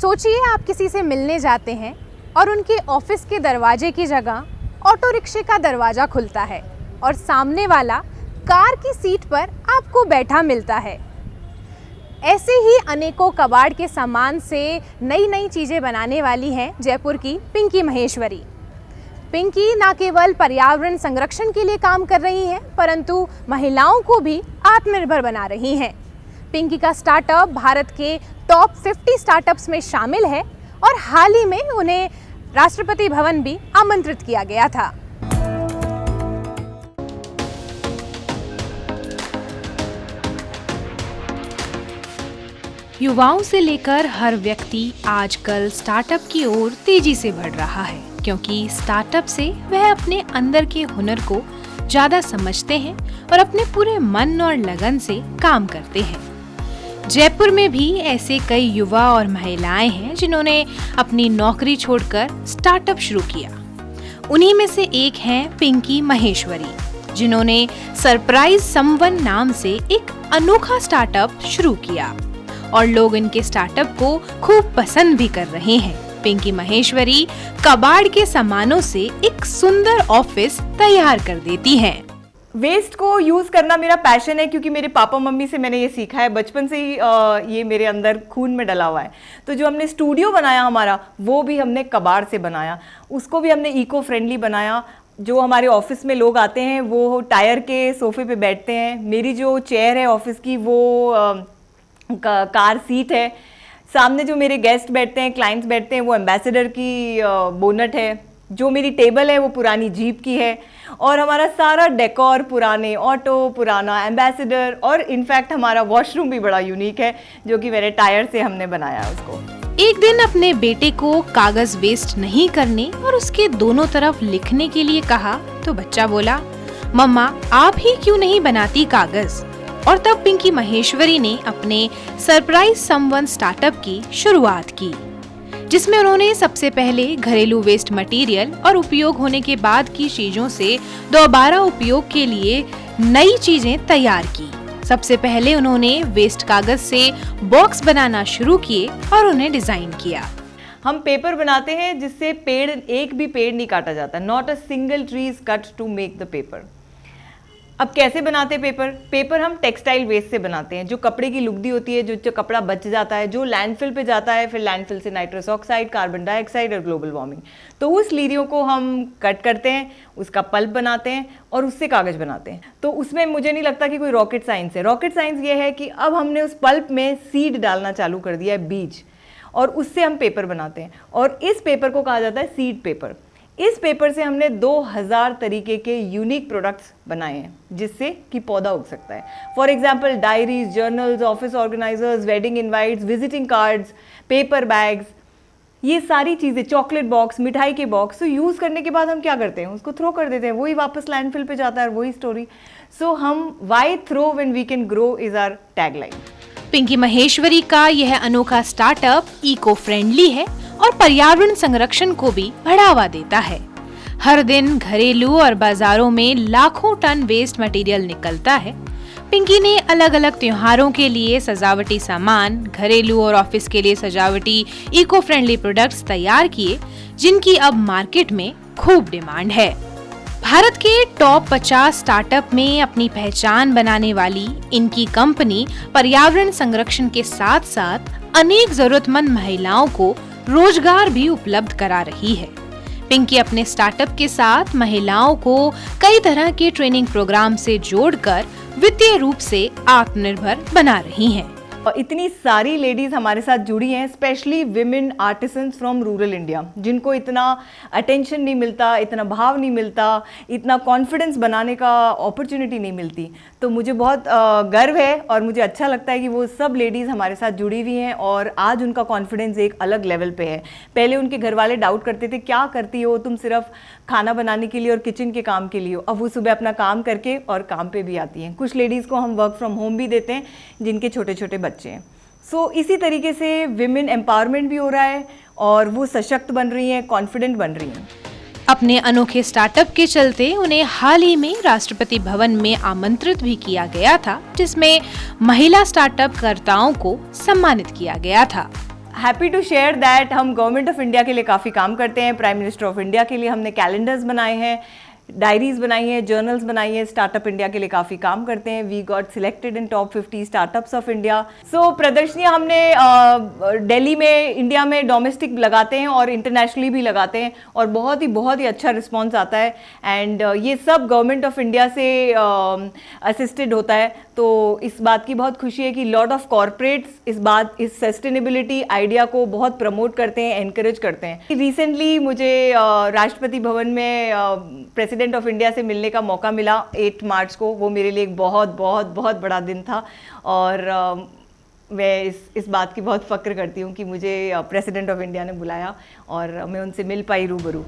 सोचिए आप किसी से मिलने जाते हैं और उनके ऑफिस के दरवाजे की जगह ऑटो रिक्शे का दरवाज़ा खुलता है और सामने वाला कार की सीट पर आपको बैठा मिलता है। ऐसे ही अनेकों कबाड़ के सामान से नई नई चीज़ें बनाने वाली हैं जयपुर की पिंकी महेश्वरी। पिंकी न केवल पर्यावरण संरक्षण के लिए काम कर रही हैं, परंतु महिलाओं को भी आत्मनिर्भर बना रही हैं। पिंकी का स्टार्टअप भारत के टॉप 50 स्टार्टअप्स में शामिल है और हाल ही में उन्हें राष्ट्रपति भवन भी आमंत्रित किया गया था। युवाओं से लेकर हर व्यक्ति आजकल स्टार्टअप की ओर तेजी से बढ़ रहा है, क्योंकि स्टार्टअप से वह अपने अंदर के हुनर को ज्यादा समझते हैं और अपने पूरे मन और लगन से काम करते हैं। जयपुर में भी ऐसे कई युवा और महिलाएं हैं जिन्होंने अपनी नौकरी छोड़कर स्टार्टअप शुरू किया। उन्हीं में से एक हैं पिंकी महेश्वरी, जिन्होंने सरप्राइज समवन नाम से एक अनोखा स्टार्टअप शुरू किया और लोग इनके स्टार्टअप को खूब पसंद भी कर रहे हैं। पिंकी महेश्वरी कबाड़ के सामानों से एक सुंदर ऑफिस तैयार कर देती हैं। वेस्ट को यूज़ करना मेरा पैशन है, क्योंकि मेरे पापा मम्मी से मैंने ये सीखा है, बचपन से ही ये मेरे अंदर खून में डला हुआ है। तो जो हमने स्टूडियो बनाया हमारा, वो भी हमने कबाड़ से बनाया, उसको भी हमने इको फ्रेंडली बनाया। जो हमारे ऑफिस में लोग आते हैं वो टायर के सोफे पे बैठते हैं। मेरी जो चेयर है ऑफिस की वो कार सीट है। सामने जो मेरे गेस्ट बैठते हैं, क्लाइंट्स बैठते हैं, वो एम्बेसडर की बोनट है। जो मेरी टेबल है वो पुरानी जीप की है और हमारा सारा डेकोर पुराने ऑटो, पुराना एम्बेसडर, और इनफैक्ट हमारा वॉशरूम भी बड़ा यूनिक है जो कि मेरे टायर से हमने बनाया है उसको। एक दिन अपने बेटे को कागज वेस्ट नहीं करने और उसके दोनों तरफ लिखने के लिए कहा तो बच्चा बोला, मम्मा आप ही क्यों नहीं बनाती कागज। और तब पिंकी महेश्वरी ने अपने सरप्राइज समवन स्टार्टअप की शुरुआत की, जिसमें उन्होंने सबसे पहले घरेलू वेस्ट मटेरियल और उपयोग होने के बाद की चीजों से दोबारा उपयोग के लिए नई चीजें तैयार की। सबसे पहले उन्होंने वेस्ट कागज से बॉक्स बनाना शुरू किए और उन्हें डिजाइन किया। हम पेपर बनाते हैं जिससे एक भी पेड़ नहीं काटा जाता। Not a single tree is cut to make the paper. अब कैसे बनाते हैं पेपर हम टेक्सटाइल वेस्ट से बनाते हैं। जो कपड़े की लुगदी होती है, जो कपड़ा बच जाता है, जो लैंडफिल पे जाता है, फिर लैंडफिल से नाइट्रस ऑक्साइड, कार्बन डाइऑक्साइड और ग्लोबल वार्मिंग, तो उस लीरियों को हम कट करते हैं, उसका पल्प बनाते हैं और उससे कागज बनाते हैं। तो उसमें मुझे नहीं लगता कि कोई रॉकेट साइंस है। रॉकेट साइंस ये है कि अब हमने उस पल्प में सीड डालना चालू कर दिया है, बीज, और उससे हम पेपर बनाते हैं और इस पेपर को कहा जाता है सीड पेपर। इस पेपर से हमने 2000 तरीके के यूनिक प्रोडक्ट्स बनाए हैं जिससे कि पौधा उग सकता है। For example diaries, journals, office organisers, wedding invites, visiting cards, paper bags, ये सारी चीज़ें, चॉकलेट बॉक्स, मिठाई के बॉक्स। तो यूज़ करने के बाद हम क्या करते हैं, उसको थ्रो कर देते हैं, वही वापस लैंडफिल पे जाता है और वही स्टोरी। सो हम why throw when we can grow is our tagline. Pinky Maheshwari का यह अनोखा स्टार्टअप इको फ्रेंडली है और पर्यावरण संरक्षण को भी बढ़ावा देता है। हर दिन घरेलू और बाजारों में लाखों टन वेस्ट मटेरियल निकलता है। पिंकी ने अलग अलग त्योहारों के लिए सजावटी सामान, घरेलू और ऑफिस के लिए सजावटी इको फ्रेंडली प्रोडक्ट्स तैयार किए, जिनकी अब मार्केट में खूब डिमांड है। भारत के टॉप 50 स्टार्टअप में अपनी पहचान बनाने वाली इनकी कंपनी पर्यावरण संरक्षण के साथ साथ अनेक जरूरतमंद महिलाओं को रोजगार भी उपलब्ध करा रही है। पिंकी अपने स्टार्टअप के साथ महिलाओं को कई तरह के ट्रेनिंग प्रोग्राम से जोड़कर वित्तीय रूप से आत्मनिर्भर बना रही हैं। और इतनी सारी लेडीज़ हमारे साथ जुड़ी हैं, specially women artisans from rural India, जिनको इतना अटेंशन नहीं मिलता, इतना भाव नहीं मिलता, इतना कॉन्फिडेंस बनाने का अपॉर्चुनिटी नहीं मिलती। तो मुझे बहुत गर्व है और मुझे अच्छा लगता है कि वो सब लेडीज़ हमारे साथ जुड़ी हुई हैं और आज उनका कॉन्फिडेंस एक अलग लेवल पे है। पहले उनके घर वाले डाउट करते थे, क्या करती हो तुम, सिर्फ खाना बनाने के लिए और किचन के काम के लिए। अब वो सुबह अपना काम करके और काम पे भी आती हैं। कुछ लेडीज़ को हम वर्क फ्रॉम होम भी देते हैं जिनके छोटे छोटे बच्चे हैं। सो इसी तरीके से विमेन एम्पावरमेंट भी हो रहा है और वो सशक्त बन रही हैं, कॉन्फिडेंट बन रही हैं। अपने अनोखे स्टार्टअप के चलते उन्हें हाल ही में राष्ट्रपति भवन में आमंत्रित भी किया गया था, जिसमें महिला स्टार्टअप कर्ताओं को सम्मानित किया गया था। हैप्पी टू शेयर दैट हम गवर्नमेंट ऑफ इंडिया के लिए काफ़ी काम करते हैं। प्राइम मिनिस्टर ऑफ इंडिया के लिए हमने कैलेंडर्स बनाए हैं, डायरीज बनाई हैं, जर्नल्स बनाई हैं। स्टार्टअप इंडिया के लिए काफ़ी काम करते हैं। We got selected in top 50 startups of India. So प्रदर्शनियाँ हमने दिल्ली में, इंडिया में डोमेस्टिक लगाते हैं और इंटरनेशनली भी लगाते हैं और बहुत ही अच्छा रिस्पॉन्स आता है। एंड ये सब गवर्नमेंट ऑफ इंडिया से असिस्टेड होता है। तो इस बात की बहुत खुशी है कि लॉट ऑफ कॉरपोरेट्स इस सस्टेनेबिलिटी आइडिया को बहुत प्रमोट करते हैं, एनकरेज करते हैं। रिसेंटली मुझे राष्ट्रपति भवन में प्रेसिडेंट ऑफ इंडिया से मिलने का मौका मिला 8 मार्च को। वो मेरे लिए एक बहुत बड़ा दिन था और मैं इस बात की बहुत फ़क्र करती हूँ कि मुझे प्रेसिडेंट ऑफ इंडिया ने बुलाया और मैं उनसे मिल पाई रूबरू।